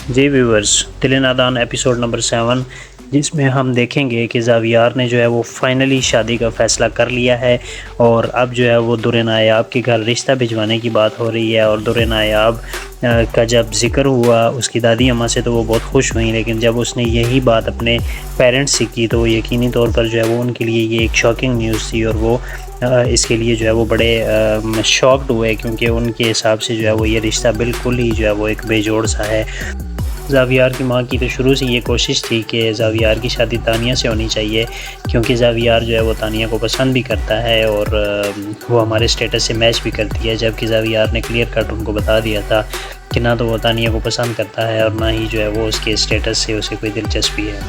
جی viewers, دل نادان episode number 7، جس میں ہم دیکھیں گے کہ زاویار نے جو ہے وہ فائنلی شادی کا فیصلہ کر لیا ہے، اور اب جو ہے وہ در نایاب کے گھر رشتہ بھجوانے کی بات ہو رہی ہے۔ اور در نایاب کا جب ذکر ہوا اس کی دادی اماں سے تو وہ بہت خوش ہوئیں، لیکن جب اس نے یہی بات اپنے پیرنٹس سے کی تو یقینی طور پر جو ہے وہ ان کے لیے یہ ایک شاکنگ نیوز تھی، اور وہ اس کے لیے جو ہے وہ بڑے شاکڈ ہوئے، کیونکہ ان کے حساب سے جو ہے وہ یہ رشتہ بالکل ہی جو ہے وہ ایک بے جوڑ سا ہے۔ زاویار کی ماں کی تو شروع سے یہ کوشش تھی کہ زاویار کی شادی تانیہ سے ہونی چاہیے، کیونکہ زاویار جو ہے وہ تانیہ کو پسند بھی کرتا ہے اور وہ ہمارے سٹیٹس سے میچ بھی کرتی ہے، جبکہ زاویار نے کلیئر کٹ ان کو بتا دیا تھا کہ نہ تو وہ تانیہ کو پسند کرتا ہے اور نہ ہی جو ہے وہ اس کے سٹیٹس سے اسے کوئی دلچسپی ہے۔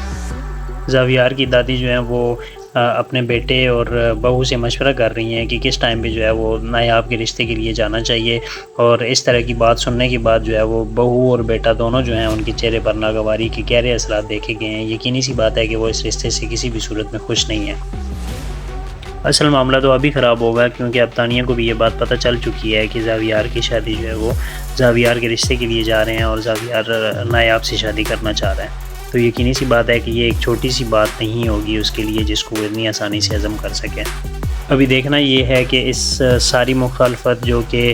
زاویار کی دادی جو ہیں وہ اپنے بیٹے اور بہو سے مشورہ کر رہی ہیں کہ کس ٹائم پہ جو ہے وہ نایاب کے رشتے کے لیے جانا چاہیے، اور اس طرح کی بات سننے کے بعد جو ہے وہ بہو اور بیٹا دونوں جو ہیں ان کے چہرے پر ناگواری کے گہرے اثرات دیکھے گئے ہیں۔ یقینی سی بات ہے کہ وہ اس رشتے سے کسی بھی صورت میں خوش نہیں ہیں۔ اصل معاملہ تو ابھی خراب ہوگا، کیونکہ اب تانیہ کو بھی یہ بات پتہ چل چکی ہے کہ زاویار کی شادی جو ہے وہ زاویار کے رشتے کے لیے جا رہے ہیں، اور زاویار نایاب سے شادی کرنا چاہ رہے ہیں۔ تو یقینی سی بات ہے کہ یہ ایک چھوٹی سی بات نہیں ہوگی اس کے لیے جس کو وہ اتنی آسانی سے ہضم کر سکے۔ ابھی دیکھنا یہ ہے کہ اس ساری مخالفت جو کہ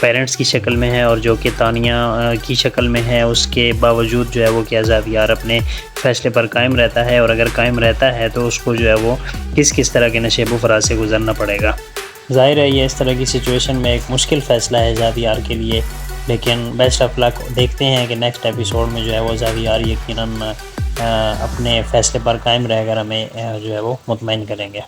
پیرنٹس کی شکل میں ہے اور جو کہ تانیہ کی شکل میں ہے، اس کے باوجود جو ہے وہ کیا زاویار اپنے فیصلے پر قائم رہتا ہے، اور اگر قائم رہتا ہے تو اس کو جو ہے وہ کس طرح کے نشیب و فراز سے گزرنا پڑے گا۔ ظاہر ہے یہ اس طرح کی سچویشن میں ایک مشکل فیصلہ ہے زاویار کے لیے، لیکن بیسٹ آف لک۔ دیکھتے ہیں کہ نیکسٹ ایپیسوڈ میں جو ہے وہ زاویار یقیناً اپنے فیصلے پر قائم رہ کر ہمیں جو ہے وہ مطمئن کریں گے۔